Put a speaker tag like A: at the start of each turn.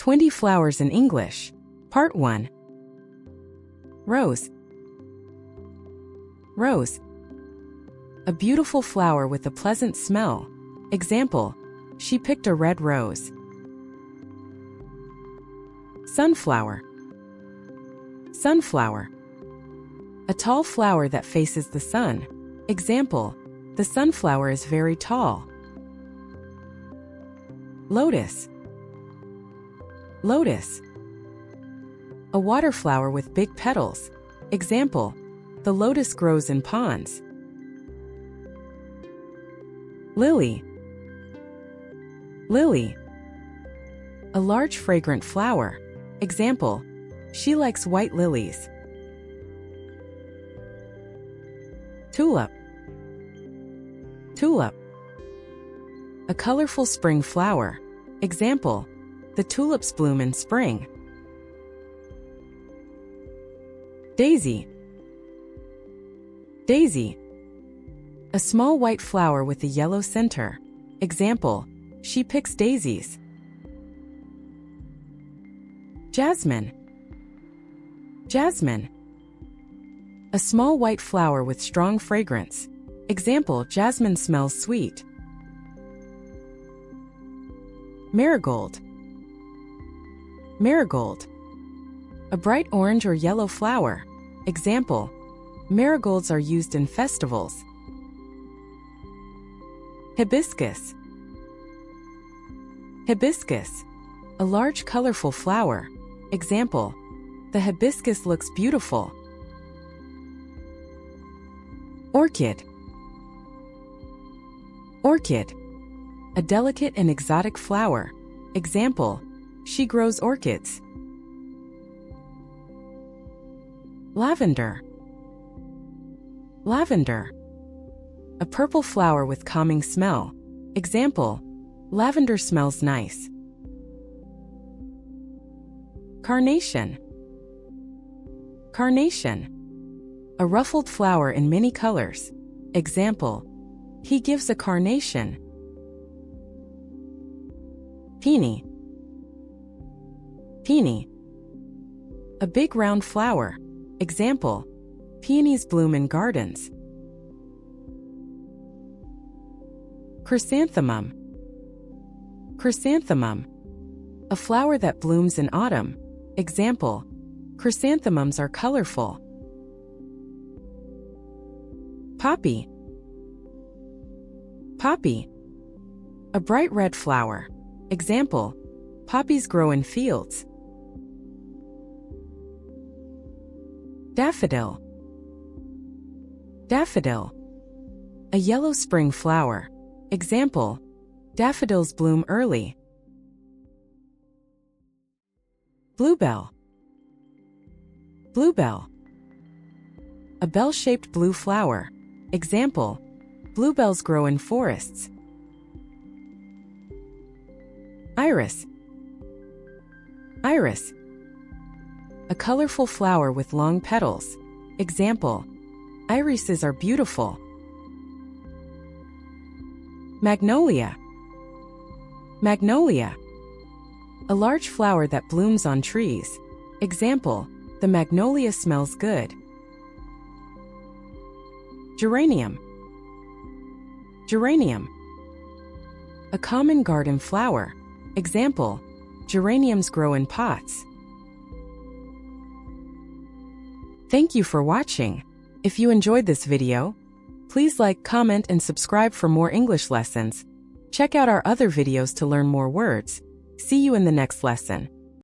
A: 20 flowers in English. Part 1. Rose. Rose. A beautiful flower with a pleasant smell. Example, she picked a red rose. Sunflower. Sunflower. A tall flower that faces the sun. Example, the sunflower is very tall. Lotus. Lotus. A water flower with big petals. Example, the lotus grows in ponds. Lily. Lily. A large fragrant flower. Example, she likes white lilies. Tulip. Tulip. A colorful spring flower. Example, the tulips bloom in spring. Daisy. Daisy. A small white flower with a yellow center. Example, she picks daisies. Jasmine. Jasmine. A small white flower with strong fragrance. Example, jasmine smells sweet. Marigold. Marigold. A bright orange or yellow flower. Example, marigolds are used in festivals. Hibiscus. Hibiscus. A large colorful flower. Example, the hibiscus looks beautiful. Orchid. Orchid. A delicate and exotic flower. Example, she grows orchids. Lavender. Lavender. A purple flower with calming smell. Example, lavender smells nice. Carnation. Carnation. A ruffled flower in many colors. Example, he gives a carnation. Peony. Peony. A big round flower. Example, peonies bloom in gardens. Chrysanthemum. Chrysanthemum. A flower that blooms in autumn. Example, chrysanthemums are colorful. Poppy. Poppy. A bright red flower. Example, poppies grow in fields. Daffodil. Daffodil. A yellow spring flower. Example, daffodils bloom early. Bluebell. Bluebell. A bell-shaped blue flower. Example, bluebells grow in forests. Iris. Iris. A colorful flower with long petals. Example, irises are beautiful. Magnolia. Magnolia. A large flower that blooms on trees. Example, the magnolia smells good. Geranium. Geranium. A common garden flower. Example, geraniums grow in pots. Thank you for watching. If you enjoyed this video, please like, comment, and subscribe for more English lessons. Check out our other videos to learn more words. See you in the next lesson.